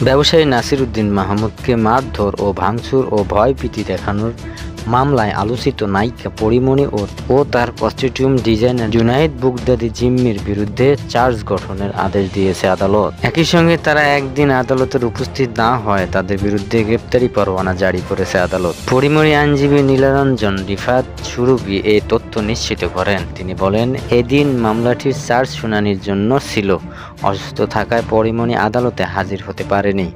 ব্যবসায়ী নাসির উদ্দিন মাহমুদকে মারধর ও ভাঙচুর ও ভয়ভীতি দেখানোর মামলায় আলোচিত নায়িকা পরীমনি ও তার কস্টিউম ডিজাইনার জুনায়েদ বুগদাদি জিম্মির বিরুদ্ধে চার্জ গঠনের আদেশ দিয়েছে আদালত। একই সঙ্গে তারা একদিন আদালতের উপস্থিত না হয় তাদের বিরুদ্ধে গ্রেপ্তারি পরোয়ানা জারি করেছে আদালত। পরীমনি আইনজীবী নীলারঞ্জন রিফাত সুরভি এই তথ্য নিশ্চিত করেন। তিনি বলেন, এদিন মামলাটির চার্জ শুনানির জন্য ছিল। অসুস্থ থাকায় পরীমনি আদালতে হাজির হতে পারেনি।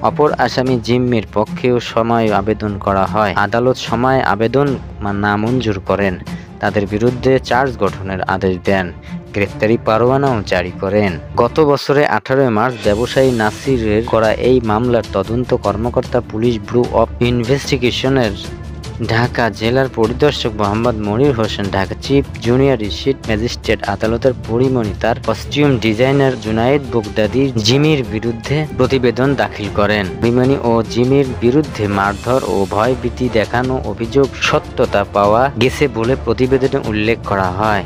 অপর আসামি জিম্মির পক্ষেও সময় আবেদন করা হয়। আদালত সময় আবেদন নামঞ্জুর করেন। তাদের বিরুদ্ধে চার্জ গঠনের আদেশ দেন। গ্রেপ্তারি পরোয়ানাও জারি করেন। গত বছরে 18 মার্চ ব্যবসায়ী নাসিরের করা এই মামলার তদন্ত কর্মকর্তা পুলিশ ব্যুরো অব ইনভেস্টিগেশনের ঢাকা জেলার পরিদর্শক মোহাম্মদ মনির হোসেন ঢাকা চিফ জুনিয়র রিসিট ম্যাজিস্ট্রেট আদালতের পরীমনি তার কস্টিউম ডিজাইনার জুনায়েদ বুগদাদি জিমির বিরুদ্ধে প্রতিবেদন দাখিল করেন। পরীমনি ও জিমির বিরুদ্ধে মারধর ও ভয়ভীতি দেখানো অভিযোগ সত্যতা পাওয়া গেছে বলে প্রতিবেদনে উল্লেখ করা হয়।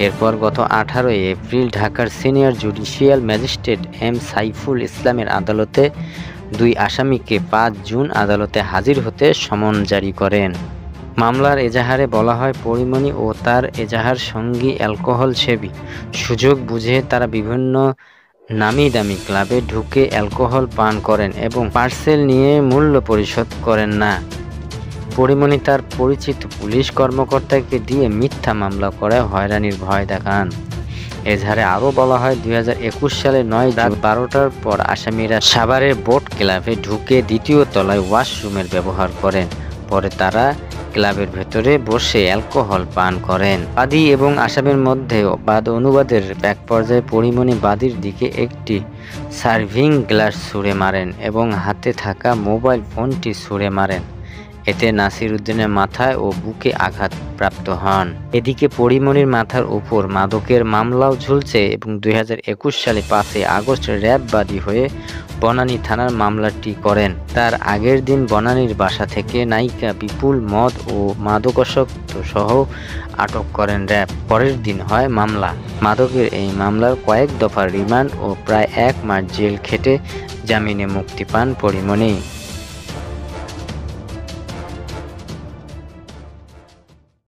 এরপর গত 18 এপ্রিল ঢাকার senior judicial magistrate M Saiful ইসলামের আদালতে দুই আসামিকে 5 জুন আদালতে হাজির হতে সমন জারি করেন। মামলার এজাহারে বলা হয়, পরীমনি ও তার এজাহার সঙ্গী অ্যালকোহল সেবী। সুযোগ বুঝে তারা বিভিন্ন নামি দামি ক্লাবে ঢুকে অ্যালকোহল পান করেন এবং পার্সেল নিয়ে মূল্য পরিশোধ করেন না। পরীমনি তার পরিচিত পুলিশ কর্মকর্তাকে দিয়ে মিথ্যা মামলা করে হয়রানির ভয় দেখান। এজাহারে আরও বলা হয়, 2021 সালের 9 রাত 12টার পর আসামিরা সাভারের বোট ক্লাবে ঢুকে দ্বিতীয় তলায় ওয়াশরুমের ব্যবহার করেন। পরে তারা ক্লাবের ভেতরে বসে অ্যালকোহল পান করেন। বাদী এবং আসামির মধ্যে বাদ অনুবাদের এক পর্যায়ে পরীমনি বাদীর দিকে একটি সার্ভিং গ্লাস ছুঁড়ে মারেন এবং হাতে থাকা মোবাইল ফোনটি ছুঁড়ে মারেন। এতে নাসির উদ্দিনের মাথায় ও বুকে আঘাত প্রাপ্ত হন। এদিকে পরীমনির মাথার উপর মাদকের মামলাও ঝুলছে এবং 2021 সালে 5 আগস্ট র্যাব বাদী হয়ে বনানী থানার মামলাটি করেন। তার আগের দিন বনানীর বাসা থেকে নায়িকা বিপুল মদ ও মাদকাসক্ত সহ আটক করেন র্যাব। পরের দিন হয় মামলা। মাদকের এই মামলার কয়েক দফা রিমান্ড ও প্রায় 1 মাস জেল খেটে জামিনে মুক্তি পান পরীমনি।